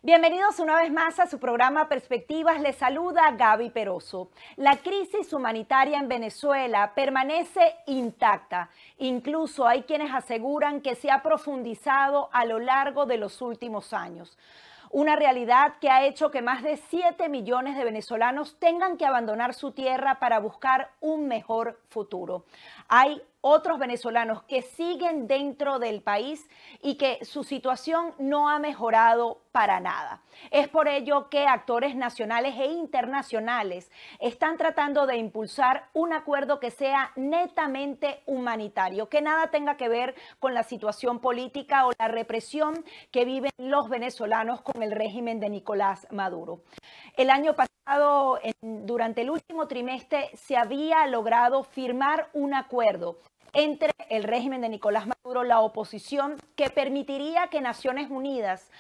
Bienvenidos una vez más a su programa Perspectivas. Les saluda Gaby Peroso. La crisis humanitaria en Venezuela permanece intacta. Incluso hay quienes aseguran que se ha profundizado a lo largo de los últimos años. Una realidad que ha hecho que más de 7 millones de venezolanos tengan que abandonar su tierra para buscar un mejor futuro. Hay otros venezolanos que siguen dentro del país y que su situación no ha mejorado para nada. Es por ello que actores nacionales e internacionales están tratando de impulsar un acuerdo que sea netamente humanitario, que nada tenga que ver con la situación política o la represión que viven los venezolanos con el régimen de Nicolás Maduro. El año pasado, durante el último trimestre, se había logrado firmar un acuerdo entre el régimen de Nicolás Maduro, la oposición, que permitiría que Naciones Unidas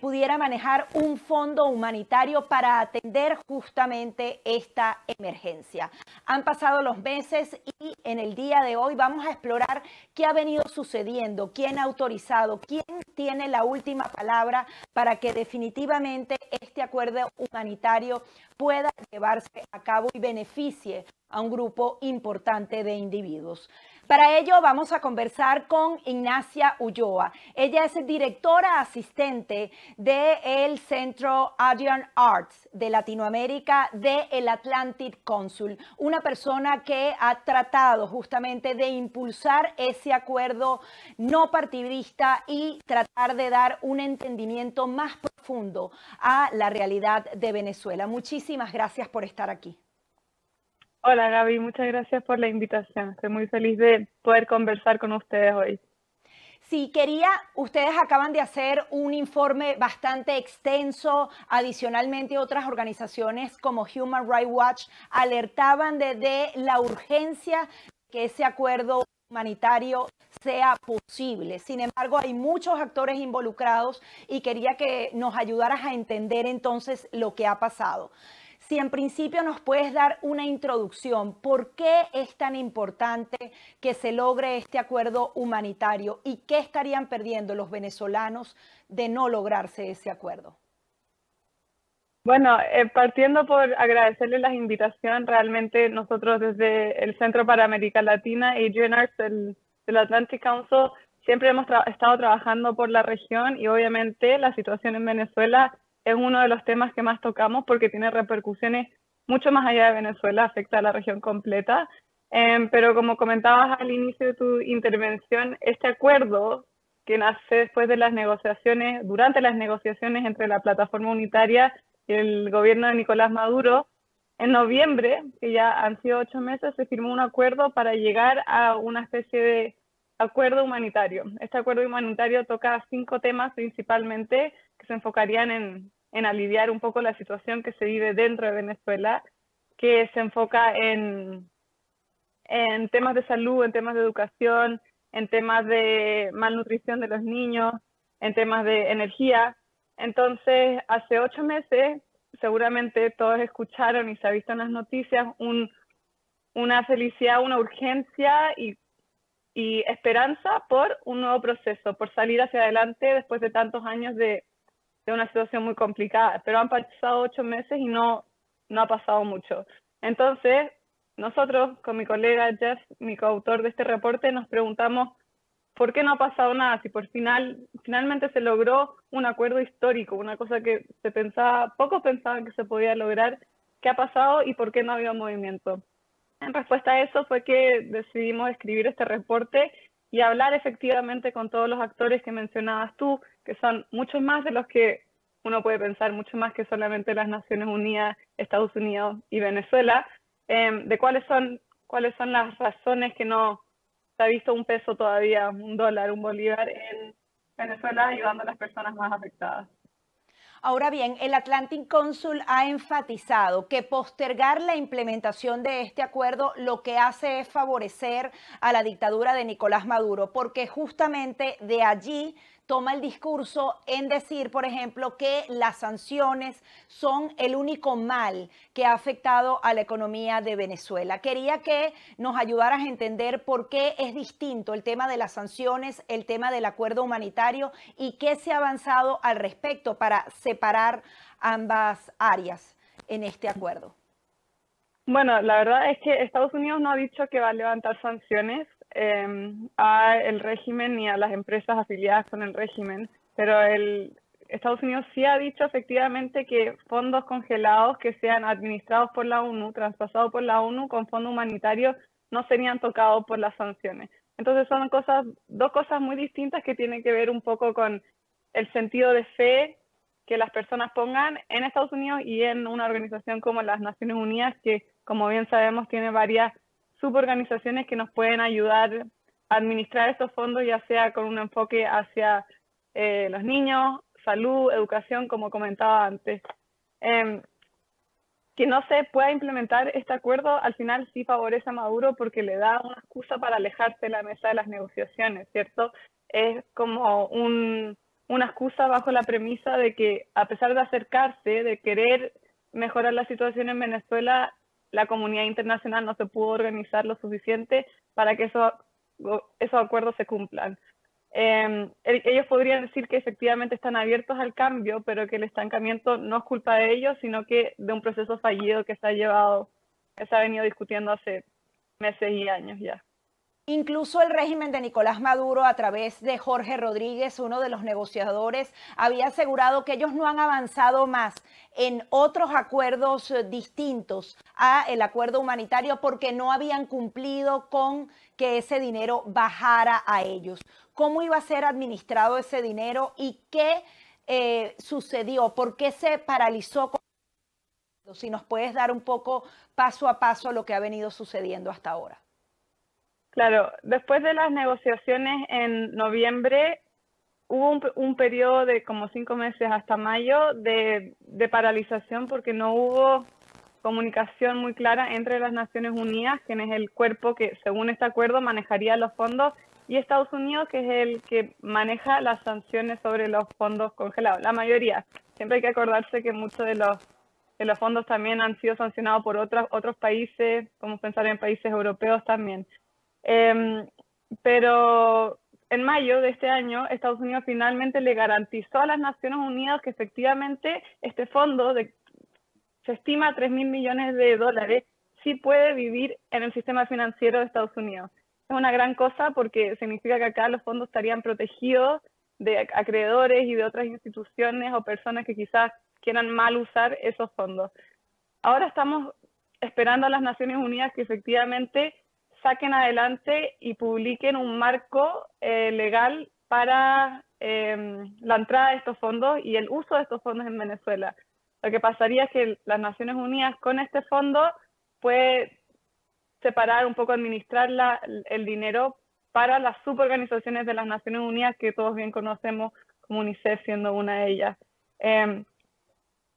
pudiera manejar un fondo humanitario para atender justamente esta emergencia. Han pasado los meses y en el día de hoy vamos a explorar qué ha venido sucediendo, quién ha autorizado, quién tiene la última palabra para que definitivamente este acuerdo humanitario pueda llevarse a cabo y beneficie a un grupo importante de individuos. Para ello vamos a conversar con Ignacia Ulloa. Ella es directora asistente del Centro Adrian Arts de Latinoamérica del Atlantic Council, una persona que ha tratado justamente de impulsar ese acuerdo no partidista y tratar de dar un entendimiento más profundo a la realidad de Venezuela. Muchísimas gracias por estar aquí. Hola Gaby, muchas gracias por la invitación. Estoy muy feliz de poder conversar con ustedes hoy. Sí, ustedes acaban de hacer un informe bastante extenso. Adicionalmente, otras organizaciones como Human Rights Watch alertaban de la urgencia que ese acuerdo humanitario sea posible. Sin embargo, hay muchos actores involucrados y quería que nos ayudaras a entender entonces lo que ha pasado. Si en principio nos puedes dar una introducción, ¿por qué es tan importante que se logre este acuerdo humanitario y qué estarían perdiendo los venezolanos de no lograrse ese acuerdo? Bueno, partiendo por agradecerle la invitación, realmente nosotros desde el Centro para América Latina, Adrian Arts del Atlantic Council, siempre hemos estado trabajando por la región y obviamente la situación en Venezuela es uno de los temas que más tocamos porque tiene repercusiones mucho más allá de Venezuela, afecta a la región completa. Pero como comentabas al inicio de tu intervención, este acuerdo que nace después de las negociaciones, durante las negociaciones entre la plataforma unitaria y el gobierno de Nicolás Maduro, en noviembre, que ya han sido 8 meses, se firmó un acuerdo para llegar a una especie de acuerdo humanitario. Este acuerdo humanitario toca 5 temas principalmente que se enfocarían en aliviar un poco la situación que se vive dentro de Venezuela, que se enfoca en temas de salud, en temas de educación, en temas de malnutrición de los niños, en temas de energía. Entonces, hace 8 meses, seguramente todos escucharon y se ha visto en las noticias una felicidad, una urgencia y esperanza por un nuevo proceso, por salir hacia adelante después de tantos años de una situación muy complicada. Pero han pasado 8 meses y no ha pasado mucho. Entonces, nosotros, con mi colega Jeff, mi coautor de este reporte, nos preguntamos ¿por qué no ha pasado nada? Si finalmente se logró un acuerdo histórico, una cosa que pocos pensaban que se podía lograr, ¿qué ha pasado y por qué no ha habido movimiento? En respuesta a eso fue que decidimos escribir este reporte y hablar efectivamente con todos los actores que mencionabas tú, que son muchos más de los que uno puede pensar, mucho más que solamente las Naciones Unidas, Estados Unidos y Venezuela, de cuáles son las razones que no se ha visto un peso todavía, un dólar, un bolívar en Venezuela ayudando a las personas más afectadas. Ahora bien, el Atlantic Council ha enfatizado que postergar la implementación de este acuerdo lo que hace es favorecer a la dictadura de Nicolás Maduro, porque justamente de allí toma el discurso en decir, por ejemplo, que las sanciones son el único mal que ha afectado a la economía de Venezuela. Quería que nos ayudaras a entender por qué es distinto el tema de las sanciones, el tema del acuerdo humanitario y qué se ha avanzado al respecto para separar ambas áreas en este acuerdo. Bueno, la verdad es que Estados Unidos no ha dicho que va a levantar sanciones al régimen ni a las empresas afiliadas con el régimen, pero Estados Unidos sí ha dicho efectivamente que fondos congelados que sean administrados por la ONU, traspasados por la ONU con fondo humanitario, no serían tocados por las sanciones. Entonces son dos cosas muy distintas que tienen que ver un poco con el sentido de fe que las personas pongan en Estados Unidos y en una organización como las Naciones Unidas, que como bien sabemos tiene varias suborganizaciones que nos pueden ayudar a administrar estos fondos, ya sea con un enfoque hacia los niños, salud, educación, como comentaba antes. Que no se pueda implementar este acuerdo al final sí favorece a Maduro porque le da una excusa para alejarse de la mesa de las negociaciones, ¿cierto? Es como una excusa bajo la premisa de que a pesar de acercarse, de querer mejorar la situación en Venezuela, la comunidad internacional no se pudo organizar lo suficiente para que esos acuerdos se cumplan. Ellos podrían decir que efectivamente están abiertos al cambio, pero que el estancamiento no es culpa de ellos, sino que de un proceso fallido que se ha venido discutiendo hace meses y años ya. Incluso el régimen de Nicolás Maduro, a través de Jorge Rodríguez, uno de los negociadores, había asegurado que ellos no han avanzado más en otros acuerdos distintos a el acuerdo humanitario porque no habían cumplido con que ese dinero bajara a ellos. ¿Cómo iba a ser administrado ese dinero y qué sucedió? ¿Por qué se paralizó? Si nos puedes dar un poco paso a paso lo que ha venido sucediendo hasta ahora. Claro, después de las negociaciones en noviembre, hubo un periodo de como 5 meses hasta mayo de paralización porque no hubo comunicación muy clara entre las Naciones Unidas, quien es el cuerpo que, según este acuerdo, manejaría los fondos, y Estados Unidos, que es el que maneja las sanciones sobre los fondos congelados. La mayoría. Siempre hay que acordarse que muchos de los fondos también han sido sancionados por otros países, como pensar en países europeos también. Pero en mayo de este año, Estados Unidos finalmente le garantizó a las Naciones Unidas que efectivamente este fondo, se estima $3.000 millones, sí puede vivir en el sistema financiero de Estados Unidos. Es una gran cosa porque significa que acá los fondos estarían protegidos de acreedores y de otras instituciones o personas que quizás quieran mal usar esos fondos. Ahora estamos esperando a las Naciones Unidas que efectivamente saquen adelante y publiquen un marco legal para la entrada de estos fondos y el uso de estos fondos en Venezuela. Lo que pasaría es que las Naciones Unidas con este fondo puede separar un poco, administrar el dinero para las suborganizaciones de las Naciones Unidas que todos bien conocemos, como UNICEF siendo una de ellas.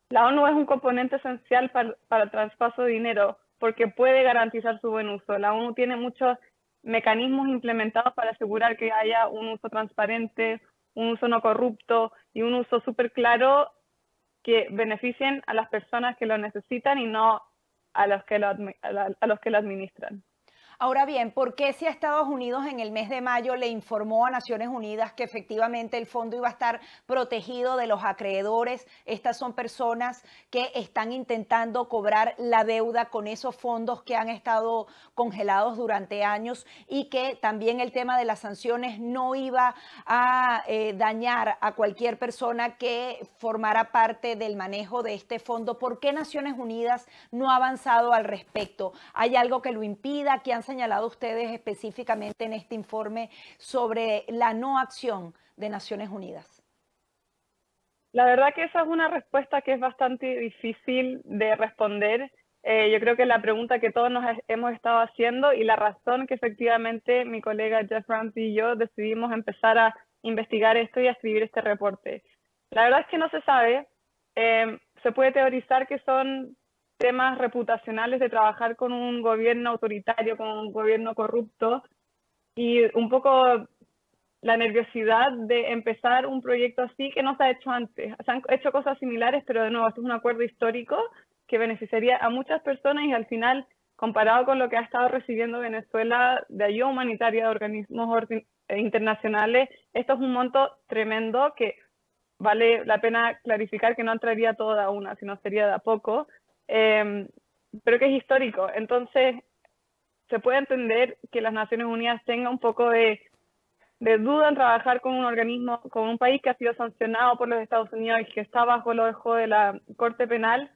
La ONU es un componente esencial para el traspaso de dinero, porque puede garantizar su buen uso. La ONU tiene muchos mecanismos implementados para asegurar que haya un uso transparente, un uso no corrupto y un uso súper claro que beneficien a las personas que lo necesitan y no a los que lo administran. Ahora bien, ¿por qué si a Estados Unidos en el mes de mayo le informó a Naciones Unidas que efectivamente el fondo iba a estar protegido de los acreedores? Estas son personas que están intentando cobrar la deuda con esos fondos que han estado congelados durante años y que también el tema de las sanciones no iba a dañar a cualquier persona que formara parte del manejo de este fondo. ¿Por qué Naciones Unidas no ha avanzado al respecto? ¿Hay algo que lo impida? ¿Qué han señalado ustedes específicamente en este informe sobre la no acción de Naciones Unidas? La verdad que esa es una respuesta que es bastante difícil de responder. Yo creo que es la pregunta que todos nos hemos estado haciendo y la razón que efectivamente mi colega Jeff Ramsey y yo decidimos empezar a investigar esto y a escribir este reporte. La verdad es que no se sabe. se puede teorizar que son temas reputacionales de trabajar con un gobierno autoritario, con un gobierno corrupto, y un poco la nerviosidad de empezar un proyecto así que no se ha hecho antes. Se han hecho cosas similares, pero de nuevo, esto es un acuerdo histórico que beneficiaría a muchas personas y al final, comparado con lo que ha estado recibiendo Venezuela de ayuda humanitaria de organismos internacionales, esto es un monto tremendo que vale la pena clarificar que no entraría todo de a una, sino sería de a poco, pero que es histórico. Entonces, se puede entender que las Naciones Unidas tengan un poco de duda en trabajar con un organismo, con un país que ha sido sancionado por los Estados Unidos y que está bajo el ojo de la Corte Penal,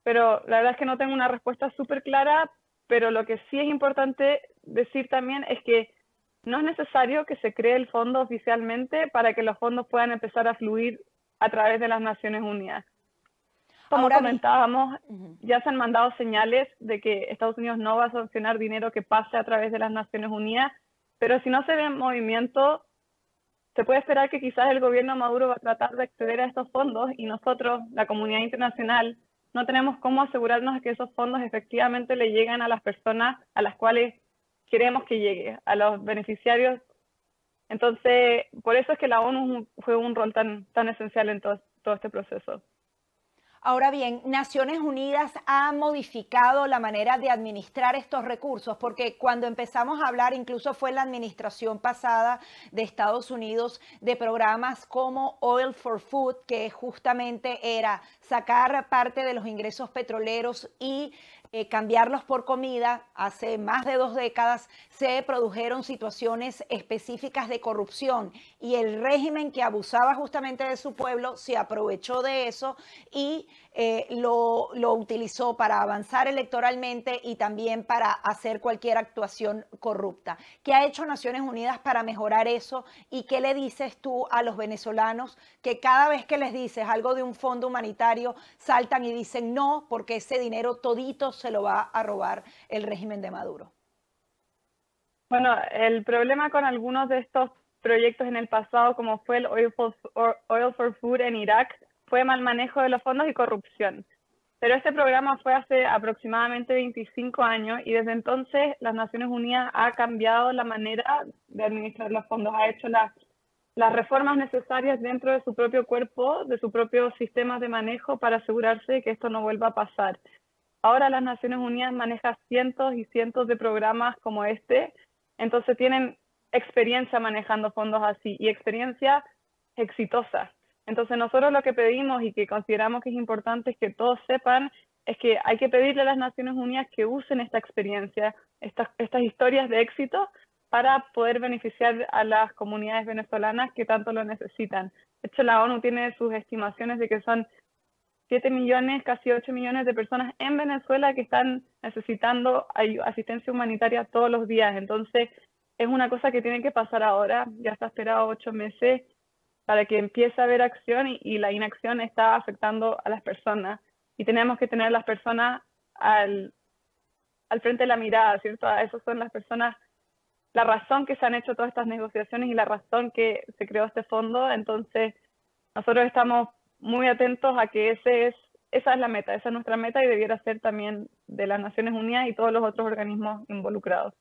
pero la verdad es que no tengo una respuesta súper clara, pero lo que sí es importante decir también es que no es necesario que se cree el fondo oficialmente para que los fondos puedan empezar a fluir a través de las Naciones Unidas. Como Ahora comentábamos, ya se han mandado señales de que Estados Unidos no va a sancionar dinero que pase a través de las Naciones Unidas, pero si no se ve movimiento, se puede esperar que quizás el gobierno Maduro va a tratar de acceder a estos fondos y nosotros, la comunidad internacional, no tenemos cómo asegurarnos de que esos fondos efectivamente le lleguen a las personas a las cuales queremos que llegue, a los beneficiarios. Entonces, por eso es que la ONU fue un rol tan esencial en todo este proceso. Ahora bien, Naciones Unidas ha modificado la manera de administrar estos recursos, porque cuando empezamos a hablar, incluso fue en la administración pasada de Estados Unidos, de programas como Oil for Food, que justamente era sacar parte de los ingresos petroleros y cambiarlos por comida. Hace más de 2 décadas se produjeron situaciones específicas de corrupción y el régimen que abusaba justamente de su pueblo se aprovechó de eso y lo utilizó para avanzar electoralmente y también para hacer cualquier actuación corrupta. ¿Qué ha hecho Naciones Unidas para mejorar eso? ¿Y qué le dices tú a los venezolanos que cada vez que les dices algo de un fondo humanitario saltan y dicen no, porque ese dinero todito se lo va a robar el régimen de Maduro? Bueno, el problema con algunos de estos proyectos en el pasado, como fue el Oil for Food en Irak, fue mal manejo de los fondos y corrupción. Pero este programa fue hace aproximadamente 25 años y desde entonces las Naciones Unidas ha cambiado la manera de administrar los fondos, ha hecho las reformas necesarias dentro de su propio cuerpo, de su propio sistema de manejo para asegurarse de que esto no vuelva a pasar. Ahora las Naciones Unidas manejan cientos y cientos de programas como este, entonces tienen experiencia manejando fondos así y experiencia exitosa. Entonces nosotros lo que pedimos y que consideramos que es importante es que todos sepan es que hay que pedirle a las Naciones Unidas que usen esta experiencia, estas historias de éxito para poder beneficiar a las comunidades venezolanas que tanto lo necesitan. De hecho, la ONU tiene sus estimaciones de que son 7 millones, casi 8 millones de personas en Venezuela que están necesitando asistencia humanitaria todos los días. Entonces, es una cosa que tiene que pasar ahora. Ya está esperado 8 meses para que empiece a haber acción y la inacción está afectando a las personas. Y tenemos que tener a las personas al frente de la mirada, ¿cierto? Esas son las personas, la razón que se han hecho todas estas negociaciones y la razón que se creó este fondo. Entonces, nosotros estamos muy atentos a que esa es la meta, esa es nuestra meta y debiera ser también de las Naciones Unidas y todos los otros organismos involucrados.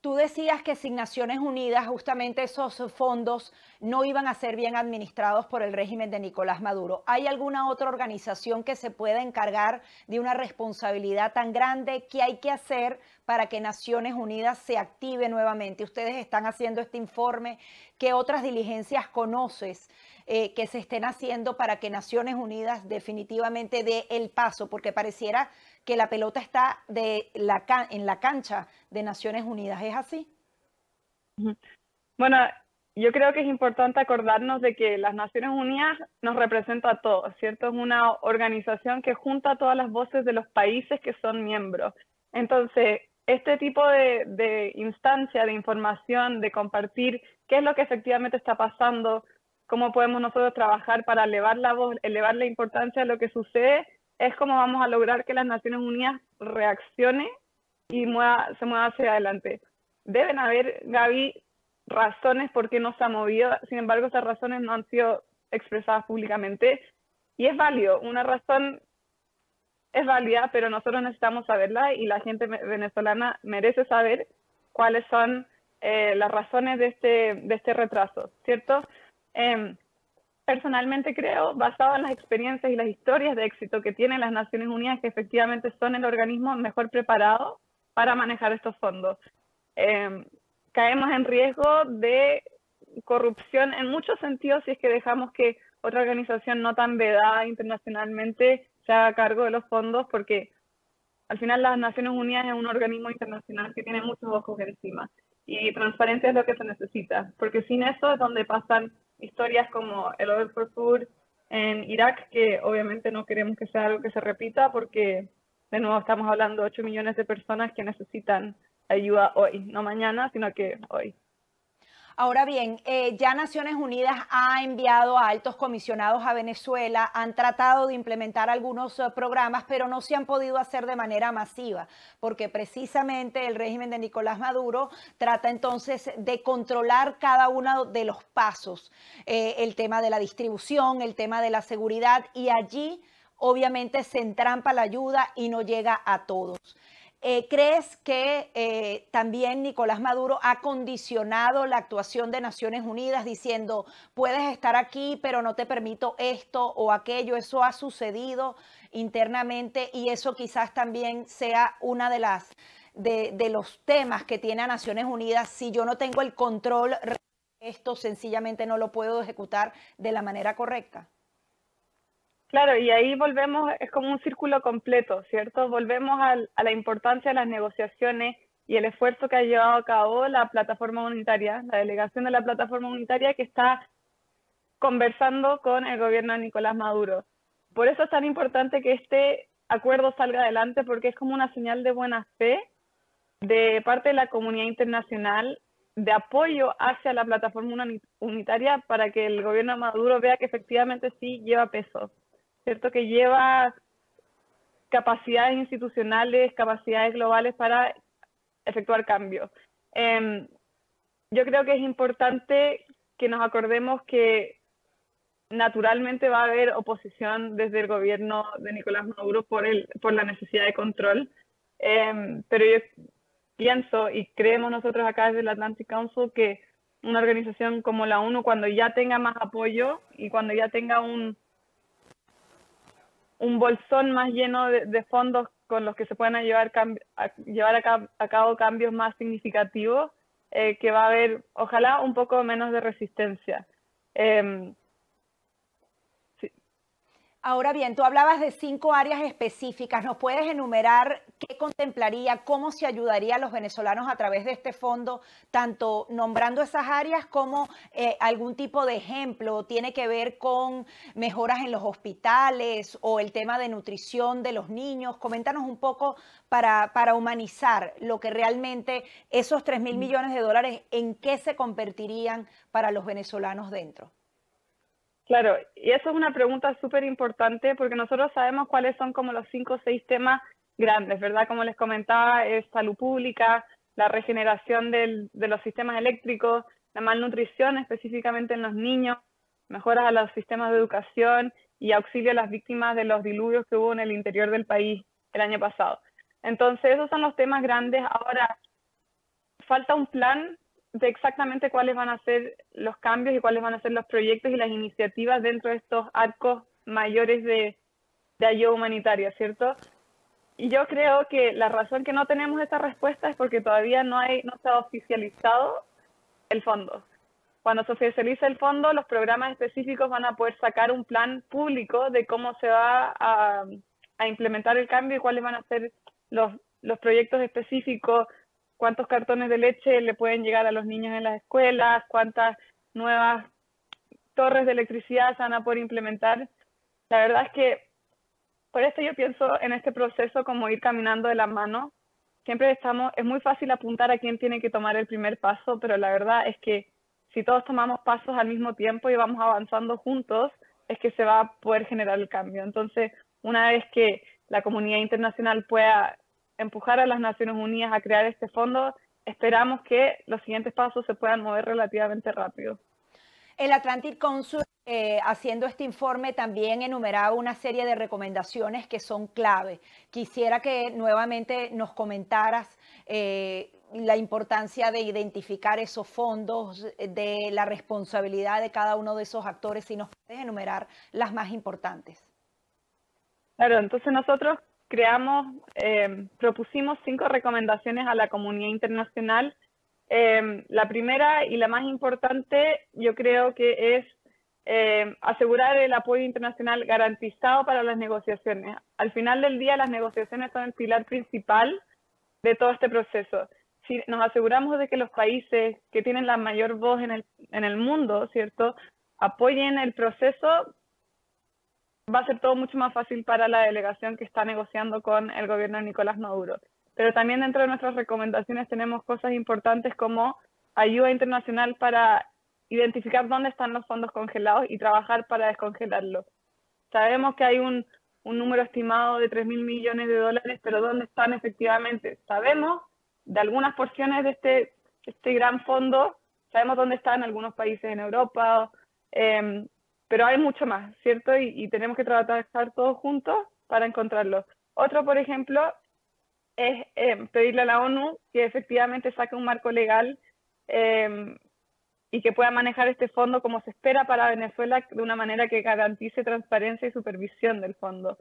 Tú decías que sin Naciones Unidas justamente esos fondos no iban a ser bien administrados por el régimen de Nicolás Maduro. ¿Hay alguna otra organización que se pueda encargar de una responsabilidad tan grande? ¿Qué hay que hacer para que Naciones Unidas se active nuevamente? Ustedes están haciendo este informe. ¿Qué otras diligencias conoces que se estén haciendo para que Naciones Unidas definitivamente dé el paso? Porque pareciera que la pelota está en la cancha de Naciones Unidas. ¿Es así? Bueno, yo creo que es importante acordarnos de que las Naciones Unidas nos representa a todos, ¿cierto? Es una organización que junta a todas las voces de los países que son miembros. Entonces, este tipo de instancia, de información, de compartir qué es lo que efectivamente está pasando, cómo podemos nosotros trabajar para elevar la voz, elevar la importancia de lo que sucede, es como vamos a lograr que las Naciones Unidas reaccione y se mueva hacia adelante. Deben haber, Gaby, razones por qué no se ha movido, sin embargo esas razones no han sido expresadas públicamente. y es válido, una razón es válida, pero nosotros necesitamos saberla y la gente venezolana merece saber cuáles son las razones de este retraso, ¿cierto? Personalmente creo, basado en las experiencias y las historias de éxito que tienen las Naciones Unidas, que efectivamente son el organismo mejor preparado para manejar estos fondos. Caemos en riesgo de corrupción en muchos sentidos si es que dejamos que otra organización no tan vedada internacionalmente se haga cargo de los fondos, porque al final las Naciones Unidas es un organismo internacional que tiene muchos ojos encima y transparencia es lo que se necesita, porque sin eso es donde pasan historias como el Oil for Food en Irak, que obviamente no queremos que sea algo que se repita, porque de nuevo estamos hablando de 8 millones de personas que necesitan ayuda hoy, no mañana, sino que hoy. Ahora bien, ya Naciones Unidas ha enviado a altos comisionados a Venezuela, han tratado de implementar algunos programas, pero no se han podido hacer de manera masiva, porque precisamente el régimen de Nicolás Maduro trata entonces de controlar cada uno de los pasos, el tema de la distribución, el tema de la seguridad, y allí obviamente se entrampa la ayuda y no llega a todos. ¿Crees que también Nicolás Maduro ha condicionado la actuación de Naciones Unidas diciendo puedes estar aquí pero no te permito esto o aquello? Eso ha sucedido internamente y eso quizás también sea una de los temas que tiene a Naciones Unidas. Si yo no tengo el control, esto sencillamente no lo puedo ejecutar de la manera correcta. Claro, y ahí volvemos, es como un círculo completo, ¿cierto? Volvemos a la importancia de las negociaciones y el esfuerzo que ha llevado a cabo la plataforma unitaria, la delegación de la plataforma unitaria que está conversando con el gobierno de Nicolás Maduro. Por eso es tan importante que este acuerdo salga adelante, porque es como una señal de buena fe de parte de la comunidad internacional, de apoyo hacia la plataforma unitaria para que el gobierno de Maduro vea que efectivamente sí lleva peso. ¿Cierto? Que lleva capacidades institucionales, capacidades globales para efectuar cambios. Yo creo que es importante que nos acordemos que naturalmente va a haber oposición desde el gobierno de Nicolás Maduro por la necesidad de control, pero yo pienso y creemos nosotros acá desde el Atlantic Council que una organización como la ONU, cuando ya tenga más apoyo y cuando ya tenga un bolsón más lleno de fondos con los que se puedan llevar a cabo cambios más significativos, que va a haber, ojalá, un poco menos de resistencia. Sí. Ahora bien, tú hablabas de 5 áreas específicas. ¿Nos puedes enumerar qué contemplaría, cómo se ayudaría a los venezolanos a través de este fondo, tanto nombrando esas áreas como algún tipo de ejemplo? ¿Tiene que ver con mejoras en los hospitales o el tema de nutrición de los niños? Coméntanos un poco para humanizar lo que realmente esos 3.000 millones de dólares, ¿en qué se convertirían para los venezolanos dentro? Claro, y eso es una pregunta súper importante porque nosotros sabemos cuáles son como los 5 o 6 temas grandes, ¿verdad? Como les comentaba, es salud pública, la regeneración de los sistemas eléctricos, la malnutrición específicamente en los niños, mejoras a los sistemas de educación y auxilio a las víctimas de los diluvios que hubo en el interior del país el año pasado. Entonces, esos son los temas grandes. Ahora, falta un plan de exactamente cuáles van a ser los cambios y cuáles van a ser los proyectos y las iniciativas dentro de estos arcos mayores de ayuda humanitaria, ¿cierto? Y yo creo que la razón que no tenemos esta respuesta es porque todavía no se ha oficializado el fondo. Cuando se oficialice el fondo, los programas específicos van a poder sacar un plan público de cómo se va a implementar el cambio y cuáles van a ser los proyectos específicos, cuántos cartones de leche le pueden llegar a los niños en las escuelas, cuántas nuevas torres de electricidad se van a poder implementar. La verdad es que por esto yo pienso en este proceso como ir caminando de la mano. Siempre es muy fácil apuntar a quién tiene que tomar el primer paso, pero la verdad es que si todos tomamos pasos al mismo tiempo y vamos avanzando juntos, es que se va a poder generar el cambio. Entonces, una vez que la comunidad internacional pueda empujar a las Naciones Unidas a crear este fondo, esperamos que los siguientes pasos se puedan mover relativamente rápido. El Atlantic Council, haciendo este informe, también enumeraba una serie de recomendaciones que son clave. Quisiera que nuevamente nos comentaras la importancia de identificar esos fondos, de la responsabilidad de cada uno de esos actores, si nos puedes enumerar las más importantes. Claro, entonces nosotros propusimos 5 recomendaciones a la comunidad internacional. La primera y la más importante, yo creo que es asegurar el apoyo internacional garantizado para las negociaciones. Al final del día, las negociaciones son el pilar principal de todo este proceso. Si nos aseguramos de que los países que tienen la mayor voz en el mundo, ¿cierto?, apoyen el proceso, va a ser todo mucho más fácil para la delegación que está negociando con el gobierno de Nicolás Maduro. Pero también dentro de nuestras recomendaciones tenemos cosas importantes como ayuda internacional para identificar dónde están los fondos congelados y trabajar para descongelarlos. Sabemos que hay un número estimado de 3.000 millones de dólares, pero ¿dónde están efectivamente? Sabemos de algunas porciones de este gran fondo, sabemos dónde están algunos países en Europa, pero hay mucho más, ¿cierto? Y tenemos que tratar todos juntos para encontrarlo. Otro, por ejemplo, es pedirle a la ONU que efectivamente saque un marco legal y que pueda manejar este fondo como se espera para Venezuela de una manera que garantice transparencia y supervisión del fondo.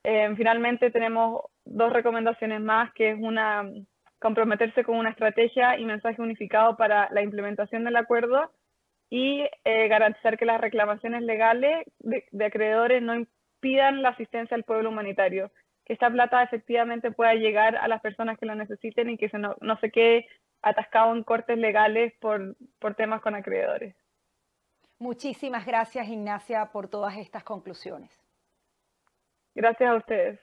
Finalmente tenemos 2 recomendaciones más, que es comprometerse con una estrategia y mensaje unificado para la implementación del acuerdo y garantizar que las reclamaciones legales de acreedores no impidan la asistencia al pueblo humanitario, que esta plata efectivamente pueda llegar a las personas que lo necesiten y que no se quede atascado en cortes legales por temas con acreedores. Muchísimas gracias, Ignacia, por todas estas conclusiones. Gracias a ustedes.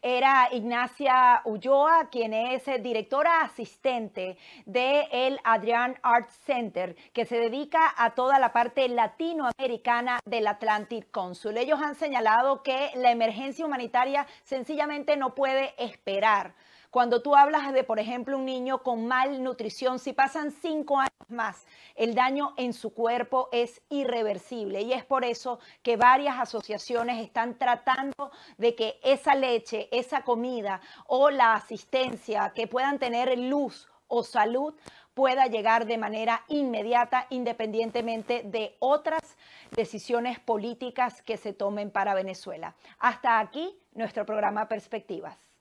Era Ignacia Ulloa, quien es directora asistente del Adrián Art Center, que se dedica a toda la parte latinoamericana del Atlantic Council. Ellos han señalado que la emergencia humanitaria sencillamente no puede esperar. Cuando tú hablas de, por ejemplo, un niño con malnutrición, si pasan 5 años más, el daño en su cuerpo es irreversible. Y es por eso que varias asociaciones están tratando de que esa leche, esa comida o la asistencia que puedan tener luz o salud pueda llegar de manera inmediata, independientemente de otras decisiones políticas que se tomen para Venezuela. Hasta aquí nuestro programa Perspectivas.